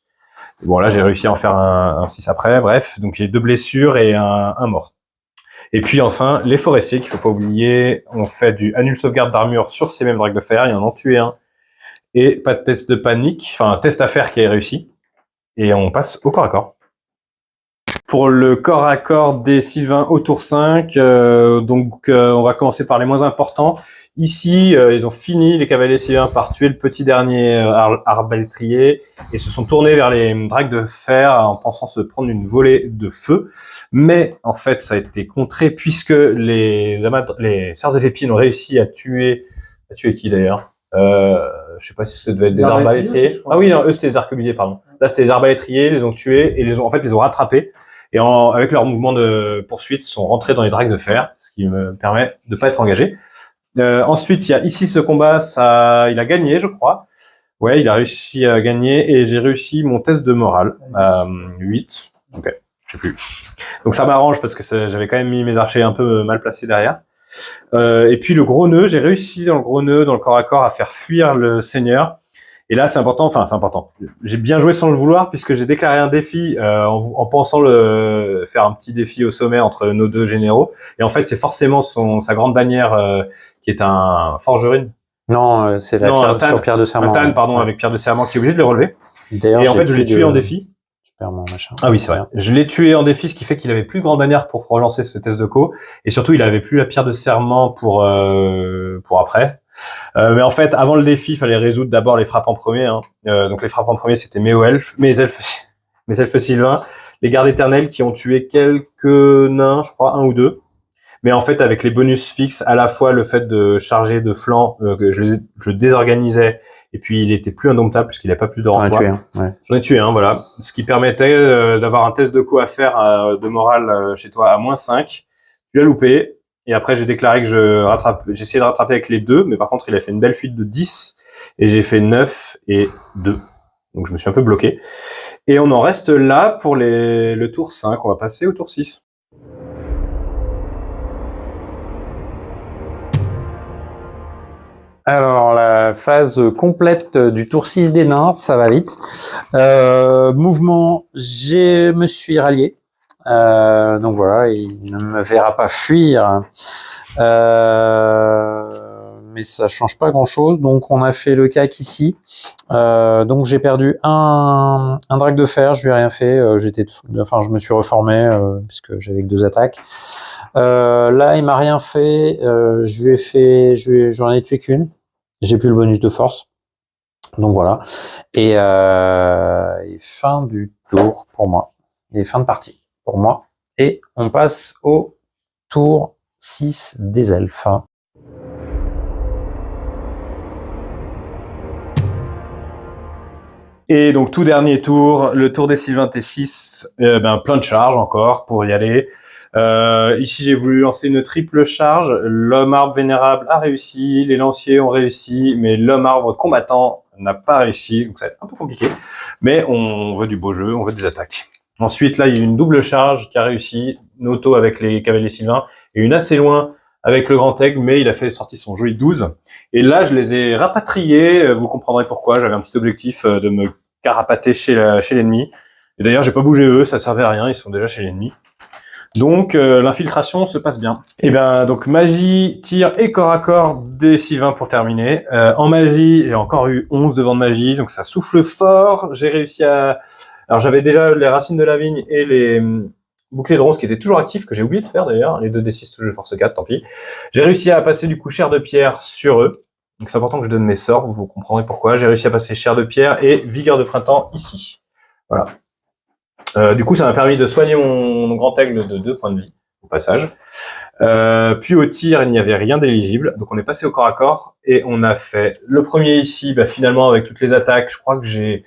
Bon, là, j'ai réussi à en faire un 6 après, bref. Donc, j'ai 2 blessures et un mort. Et puis, enfin, les forestiers, qu'il faut pas oublier, ont fait du annule sauvegarde d'armure sur ces mêmes drakes de fer. Ils en ont tué un. Et pas de test de panique. Enfin, un test à faire qui est réussi. Et on passe au corps à corps. Pour le corps à corps des Sylvains au tour 5, on va commencer par les moins importants. Ici, ils ont fini, les cavaliers sylvains, par tuer le petit dernier arbalétrier et se sont tournés vers les drakes de fer en pensant se prendre une volée de feu. Mais en fait, ça a été contré puisque les Sœurs et Lépines ont réussi à tuer qui d'ailleurs je sais pas si ça devait être des arbalétriers. Ah oui, non, eux c'était des arquebusiers, pardon. Là, c'était des arbalétriers, ils les ont tués et les ont rattrapés. Et avec leur mouvement de poursuite, sont rentrés dans les drakes de fer, ce qui me permet de pas être engagé. Ensuite, il y a ici ce combat, il a gagné, je crois. Ouais, il a réussi à gagner et j'ai réussi mon test de morale à 8. Ok, je sais plus. Donc ça m'arrange parce que j'avais quand même mis mes archers un peu mal placés derrière. Et puis le gros nœud, j'ai réussi dans le gros nœud, dans le corps à corps, à faire fuir le seigneur. Et là, c'est important. J'ai bien joué sans le vouloir puisque j'ai déclaré un défi en pensant faire un petit défi au sommet entre nos 2 généraux. Et en fait, c'est forcément sa grande bannière qui est un forgeron. Non, c'est pierre de serment. Un tan, pardon, avec pierre de serment qui est obligé de le relever. Et en fait, je l'ai tué en défi. Machin. Ah oui, c'est vrai. Je l'ai tué en défi, ce qui fait qu'il avait plus de grande bannière pour relancer ce test de co. Et surtout, il avait plus la pierre de serment pour après. Mais en fait, avant le défi, il fallait résoudre d'abord les frappes en premier. Hein. Donc les frappes en premier, c'était mes elfes sylvains, les gardes éternels qui ont tué quelques nains, je crois, 1 ou 2. Mais en fait, avec les bonus fixes, à la fois le fait de charger de flanc, que je désorganisais, et puis il était plus indomptable puisqu'il n'avait pas plus de renvoi. J'en ai tué un, voilà. Ce qui permettait d'avoir un test de co à faire de morale chez toi à -5. Tu l'as loupé. Et après, j'ai déclaré que j'ai essayé de rattraper avec les 2, mais par contre, il a fait une belle fuite de 10, et j'ai fait 9 et 2. Donc, je me suis un peu bloqué. Et on en reste là pour le tour 5. On va passer au tour 6. Alors, la phase complète du tour 6 des nains, ça va vite. Mouvement, je me suis rallié. Donc voilà, il ne me verra pas fuir. Mais ça change pas grand chose. Donc on a fait le cac ici. Donc j'ai perdu un drake de fer, je lui ai rien fait. Je me suis reformé puisque j'avais que 2 attaques. Là il m'a rien fait. J'en ai tué qu'une. J'ai plus le bonus de force. Donc voilà. Et fin du tour pour moi. Et fin de partie pour moi. Et on passe au tour 6 des elfes. Et donc tout dernier tour, le tour des Sylvains T6, plein de charges encore pour y aller. Ici j'ai voulu lancer une triple charge, l'homme arbre vénérable a réussi, les lanciers ont réussi, mais l'homme arbre combattant n'a pas réussi, donc ça va être un peu compliqué. Mais on veut du beau jeu, on veut des attaques. Ensuite là il y a eu une double charge qui a réussi, une auto avec les cavaliers Sylvains, et une assez loin avec le grand aigle, mais il a fait sortir son joli 12. Et là, je les ai rapatriés, vous comprendrez pourquoi, j'avais un petit objectif de me carapater chez l'ennemi. Et d'ailleurs, j'ai pas bougé eux, ça servait à rien, ils sont déjà chez l'ennemi. Donc, l'infiltration se passe bien. Et bien, donc, magie, tir et corps à corps des Sylvains pour terminer. En magie, j'ai encore eu 11 de vent de magie, donc ça souffle fort. J'ai réussi à... Alors, j'avais déjà les racines de la vigne et les... bouclier de ronce qui était toujours actif, que j'ai oublié de faire d'ailleurs, les 2d6 touche de force 4, tant pis. J'ai réussi à passer du coup chair de pierre sur eux, donc c'est important que je donne mes sorts, vous comprendrez pourquoi. J'ai réussi à passer chair de pierre et vigueur de printemps ici. Voilà. Du coup ça m'a permis de soigner mon grand aigle de 2 points de vie, au passage. Puis au tir, il n'y avait rien d'éligible, donc on est passé au corps à corps et on a fait le premier ici. Finalement, avec toutes les attaques, je crois que j'ai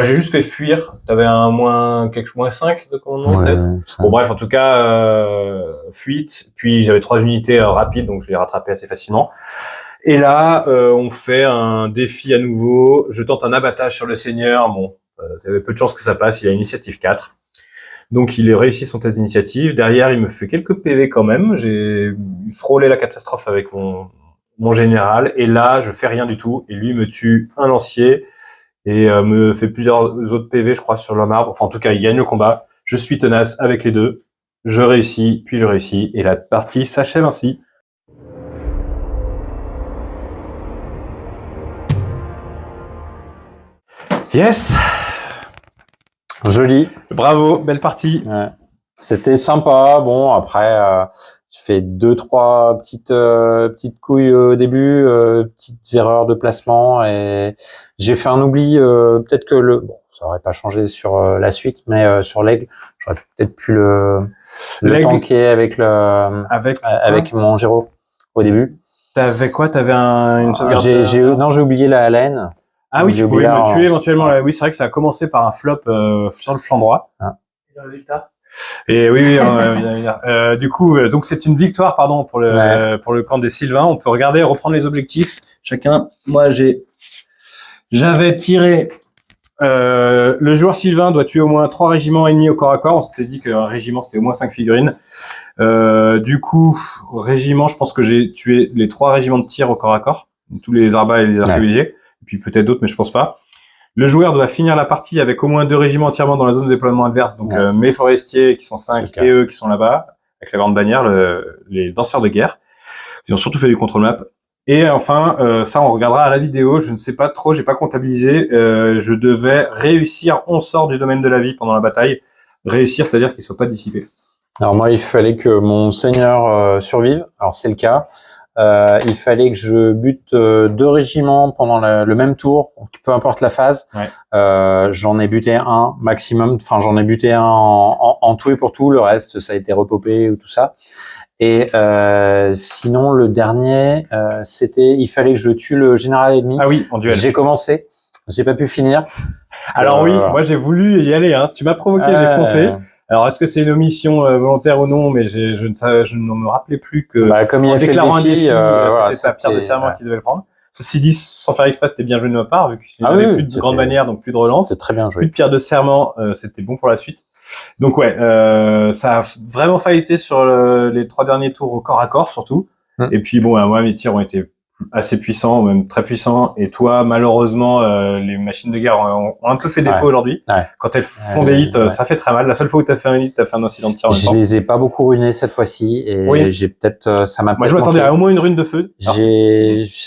juste fait fuir. T'avais un moins 5 de commandement peut-être. Bon bref, en tout cas, fuite. Puis j'avais 3 unités rapides, donc je l'ai rattrapé assez facilement. Et là, on fait un défi à nouveau. Je tente un abattage sur le seigneur. Bon, ça avait peu de chances que ça passe. Il a initiative 4. Donc il a réussi son test d'initiative. Derrière, il me fait quelques PV quand même. J'ai frôlé la catastrophe avec mon général. Et là, je fais rien du tout. Et lui me tue un lancier et me fait plusieurs autres PV, je crois, sur l'homme arbre. Enfin, en tout cas, il gagne le combat. Je suis tenace avec les deux. Je réussis, puis je réussis. Et la partie s'achève ainsi. Yes! Joli. Bravo, belle partie. Ouais. C'était sympa. Bon, après, j'ai fait 2-3 petites couilles au début, petites erreurs de placement et j'ai fait un oubli. Peut-être que ça aurait pas changé sur la suite, mais sur l'aigle, j'aurais peut-être pu le tanker avec mon gyro au début. T'avais quoi? T'avais une sauvegarde? Non, j'ai oublié la laine. Ah oui, tu pouvais me tuer éventuellement. Oui, c'est vrai que ça a commencé par un flop sur le flanc droit. Ah. Et le résultat? Et oui, du coup, donc c'est une victoire, pardon, pour le camp des Sylvains. On peut regarder, reprendre les objectifs. Chacun. Moi, j'avais tiré. Le joueur Sylvain doit tuer au moins 3 régiments ennemis au corps à corps. On s'était dit qu'un régiment c'était au moins 5 figurines. Du coup, régiment, je pense que j'ai tué les 3 régiments de tir au corps à corps, tous les arbas et les arquebusiers. Et puis peut-être d'autres, mais je pense pas. Le joueur doit finir la partie avec au moins 2 régiments entièrement dans la zone de déploiement adverse. Donc mes forestiers qui sont 5 et eux qui sont là-bas, avec la grande bannière, les danseurs de guerre. Ils ont surtout fait du contrôle map. Et enfin, ça on regardera à la vidéo, je ne sais pas trop, j'ai pas comptabilisé. Je devais réussir 11 sorts du domaine de la vie pendant la bataille. Réussir, c'est-à-dire qu'ils soient pas dissipés. Alors moi, il fallait que mon seigneur survive. Alors c'est le cas. Il fallait que je bute 2 régiments pendant le même tour, peu importe la phase. Ouais. J'en ai buté un maximum. Enfin, j'en ai buté un en tout et pour tout. Le reste, ça a été repopé ou tout ça. Et sinon, le dernier, il fallait que je tue le général ennemi. Ah oui, en duel. J'ai commencé, j'ai pas pu finir. Alors oui, moi j'ai voulu y aller. Hein. Tu m'as provoqué, j'ai foncé. Alors, est-ce que c'est une omission volontaire ou non? Mais je ne me rappelais plus que comme en déclarant un défi, c'était ta pierre de serment qui devait le prendre. Ceci dit, sans faire exprès, c'était bien joué de ma part, vu qu'il n'y avait plus de grande bannière, donc plus de relance. C'était très bien joué. Plus de pierre de serment, c'était bon pour la suite. Donc ouais, ça a vraiment fighté sur les 3 derniers tours au corps à corps, surtout. Et puis bon, moi, mes tirs ont été assez puissant, même très puissant. Et toi, malheureusement, les machines de guerre ont un peu fait défaut aujourd'hui. Ouais. Quand elles font des hits, ça fait très mal. La seule fois où tu as fait un hit, tu as fait un incident de tir en même temps. Je les ai pas beaucoup runés cette fois-ci. Et j'ai peut-être, ça m'a. Moi, je m'attendais à au moins une rune de feu.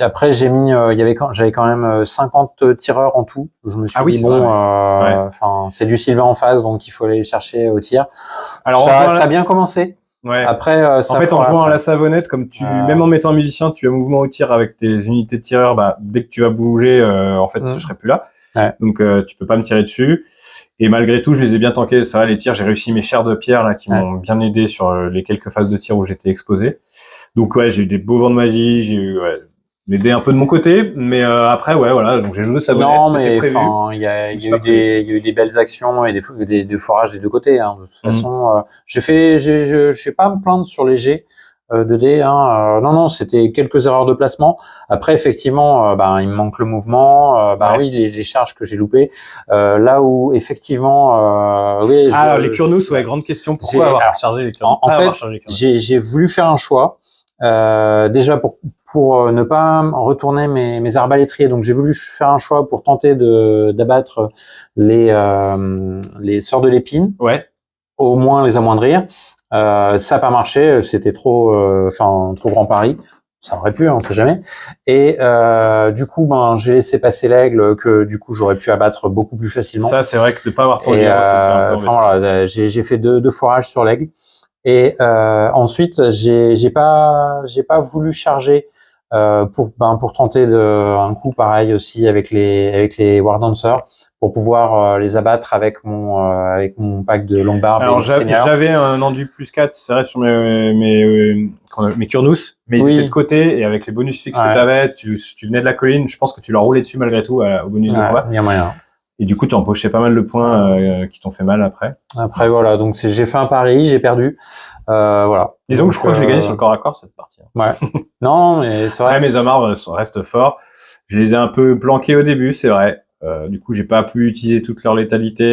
Après, j'ai mis, j'avais quand même 50 tireurs en tout. Je me suis dit, bon, c'est du Sylvain en face, donc il faut aller chercher au tir. Alors, ça a bien commencé. Ouais. Après, en fait, en jouant à la savonnette, comme même en mettant un musicien, tu as mouvement au tir avec tes unités de tireurs, dès que tu vas bouger, en fait, je serai plus là. Ouais. Donc, tu peux pas me tirer dessus. Et malgré tout, je les ai bien tankés. Ça va, les tirs, j'ai réussi mes chars de pierre, là, qui m'ont bien aidé sur les quelques phases de tir où j'étais exposé. Donc, ouais, j'ai eu des beaux vents de magie, j'ai eu, les dés un peu de mon côté, mais après, voilà, donc j'ai joué de savonnette, c'était prévu. Non, mais il y a eu des belles actions et des forages des deux côtés. Hein. De toute façon, j'ai pas à me plaindre sur les jets de dés. Hein. Non, c'était quelques erreurs de placement. Après, effectivement, il me manque le mouvement. Oui, les charges que j'ai loupées. Là où effectivement, oui. Les Kurnous, grande question. Pourquoi avoir chargé les Kurnous? En fait, j'ai voulu faire un choix. Déjà pour ne pas retourner mes arbalétriers, donc j'ai voulu faire un choix pour tenter d'abattre les sœurs de l'épine, au moins les amoindrir. Ça n'a pas marché, c'était trop grand pari. Ça aurait pu, on sait jamais. Et du coup, j'ai laissé passer l'aigle que du coup j'aurais pu abattre beaucoup plus facilement. Ça, c'est vrai que de pas avoir ton c'était un peu voilà, j'ai fait deux forages sur l'aigle. Et ensuite, j'ai pas voulu charger pour tenter un coup pareil aussi avec les War Dancers pour pouvoir les abattre avec mon pack de Longbarb. Alors j'avais un enduit plus 4, c'est vrai, sur mes Kurnous, mais ils étaient de côté, et avec les bonus fixes que tu avais, tu venais de la colline, je pense que tu leur roulais dessus malgré tout au bonus de combat. Il y a moyen. Et du coup, tu empochais pas mal de points qui t'ont fait mal après. Après, voilà, donc j'ai fait un pari, j'ai perdu. Voilà. Disons donc, que je crois que je l'ai gagné sur le corps à corps, cette partie. Ouais. Non, mais c'est vrai. Après, mes hommes arbres restent forts. Je les ai un peu planqués au début, c'est vrai. Du coup, j'ai pas pu utiliser toute leur létalité,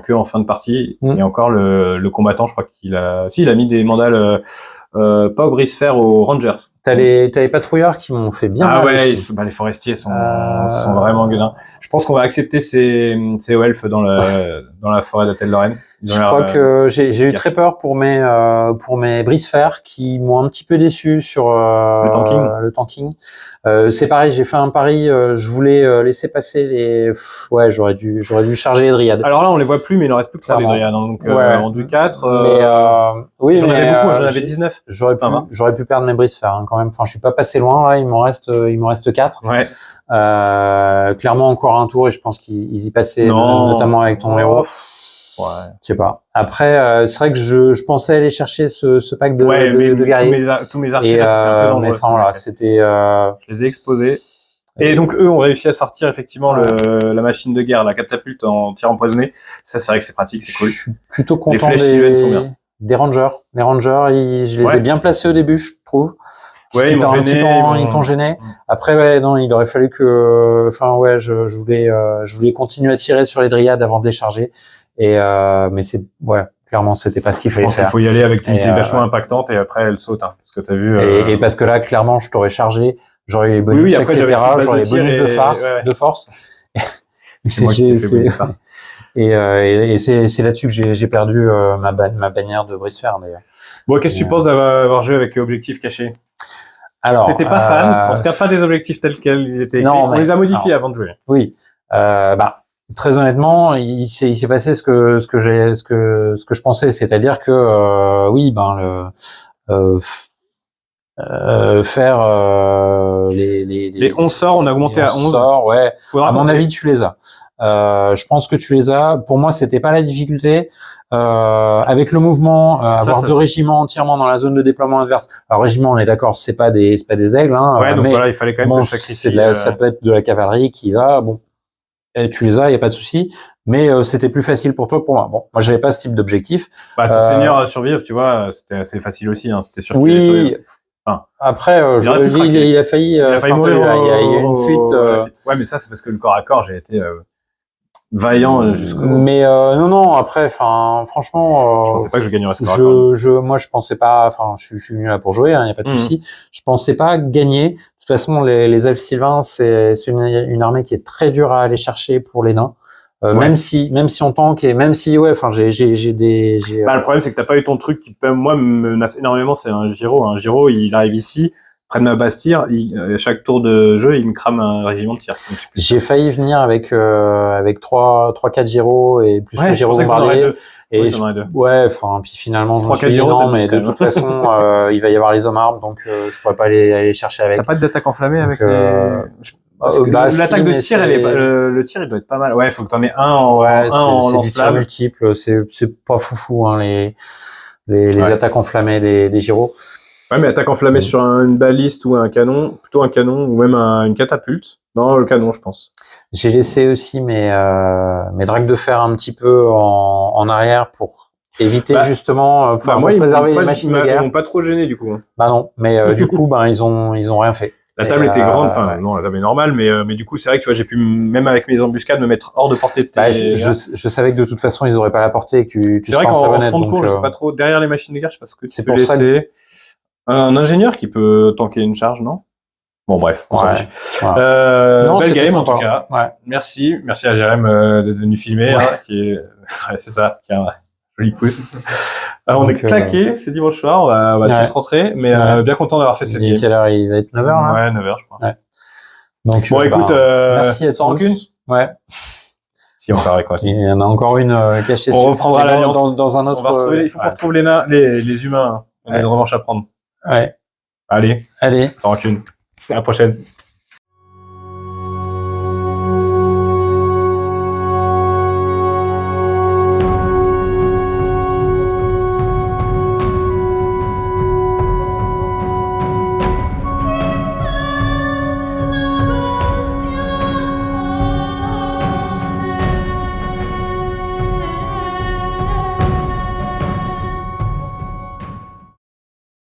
que en fin de partie. Et encore, le combattant, je crois qu'il a... Si, il a mis des mandales pas au brise-fer, aux Rangers. T'as les patrouilleurs qui m'ont fait bien mal aussi. Les forestiers sont vraiment gueudins. Je pense qu'on va accepter ces elfes dans la forêt d'Atel Lorraine. Je crois que j'ai eu très peur pour mes brise-fer qui m'ont un petit peu déçu sur le tanking. C'est pareil, j'ai fait un pari, je voulais laisser passer j'aurais dû charger les dryades. Alors là, on les voit plus, mais il en reste plus que 3 des dryades. Donc en du 4, oui, j'en avais beaucoup, j'en avais 19. J'aurais pu perdre mes brise-fer quand même. Enfin, je suis pas passé loin là, il m'en reste 4. Ouais. Clairement encore un tour et je pense qu'ils y passaient, notamment avec ton héros. Ouais. Je sais pas. Après, c'est vrai que je pensais aller chercher ce pack de guerriers. Tous mes archers, là, c'était un peu dangereux. Mais enfin, voilà, c'était. Je les ai exposés. Et donc, eux ont réussi à sortir effectivement la machine de guerre, la catapulte en tir empoisonné. Ça, c'est vrai que c'est pratique, c'est cool. Je suis plutôt content les flèches Sylvaines sont bien. Des Rangers. Les Rangers, je les ai bien placés au début, je trouve. Ouais, ils t'ont gêné. Après, non, il aurait fallu que, je voulais continuer à tirer sur les dryades avant de les charger. Mais clairement, c'était pas ce qu'il fallait faire. Je pense qu'il faut y aller avec une unité vachement impactante et après elle saute, parce que t'as vu. Et parce que là, clairement, je t'aurais chargé, j'aurais eu les bonus, etc. J'aurais les bonus de force. C'est moi qui t'ai fait bonus de farce. Et c'est là-dessus que j'ai perdu ma bannière de brise-fer d'ailleurs. Bon, qu'est-ce que tu penses d'avoir joué avec objectifs cachés? Alors, t'étais pas fan, en tout cas pas des objectifs tels quels ils étaient écrits. On les a modifiés avant de jouer. Oui. Très honnêtement, il s'est passé ce que je pensais, c'est-à-dire que faire les 11 sorts, on a augmenté à 11 sorts, ouais. À mon avis, tu les as. Je pense que tu les as. Pour moi, c'était pas la difficulté. Avec le mouvement, avoir 2 régiments entièrement dans la zone de déploiement adverse. Alors régiment, on est d'accord, c'est pas des aigles, hein. Ouais, donc voilà, il fallait quand même que je sacrifie. Ça peut être de la cavalerie qui va. Bon, et tu les as, y a pas de souci. Mais c'était plus facile pour toi que pour moi. Bon, moi j'avais pas ce type d'objectif. Ton seigneur à survivre, tu vois, c'était assez facile aussi. Hein. C'était sûr. Oui. Après, il a failli mourir. Il y a une fuite. Ouais, mais ça c'est parce que le corps à corps, j'ai été vaillant jusqu'au. Mais non. Après, franchement, je pensais pas que je gagnerais ce corps à corps. Moi, je pensais pas. Enfin, je suis venu là pour jouer. Il y a pas de souci. Je pensais pas gagner. De toute façon, les elfes sylvains, c'est une armée qui est très dure à aller chercher pour les nains. Même si on tank et même si j'ai des. Le problème c'est que t'as pas eu ton truc qui moi me menace énormément, c'est un Giro. Un Giro, il arrive ici, près de ma Bastille, chaque tour de jeu, il me crame un régiment de tir. J'ai failli venir avec 3-4 Giro et plus le Giro bombardier. Puis finalement je me suis dit non, mais de toute façon il va y avoir les hommes arbres, donc je pourrais pas aller chercher avec. T'as pas d'attaque enflammée avec l'attaque de tir, le tir il doit être pas mal. Ouais, faut que t'en aies un en lance-flamme multiple, c'est pas foufou hein, les attaques enflammées des Giro. Ouais, mais attaque enflammée sur une baliste ou un canon, plutôt un canon ou même une catapulte. Non, le canon, je pense. J'ai laissé aussi mes dragues de fer un petit peu en arrière pour éviter justement pour préserver les machines de guerre. Ils m'ont pas trop gêné du coup. Bah non, mais du coup ils ont rien fait. La table était grande, non, la table est normale, mais du coup c'est vrai que tu vois, j'ai pu même avec mes embuscades me mettre hors de portée de tes. Je savais que de toute façon ils auraient pas la portée et que tu c'est vrai qu'en fond de cours, je sais pas trop derrière les machines de guerre, je sais pas ce que tu peux laisser. Un ingénieur qui peut tanker une charge, non? Bon, bref, on s'en fiche. Belle game, en tout cas. Ouais. Merci à Jérém d'être venu filmer, c'est ça, qui a un joli pouce. On est claqué, c'est dimanche soir, on va tous rentrer, mais bien content d'avoir fait cette game. Quelle heure il va être 9h là? Ouais, 9h, je crois. Ouais. Donc, bon, écoute, merci à tous. Sans rancune? Ouais. Si, on paraît quoi. Il y en a encore une cachée. On reprendra l'alliance. Dans un autre. Il faut qu'on retrouve les humains. On a une revanche à prendre. Ouais. Allez. Sans rancune. À la prochaine.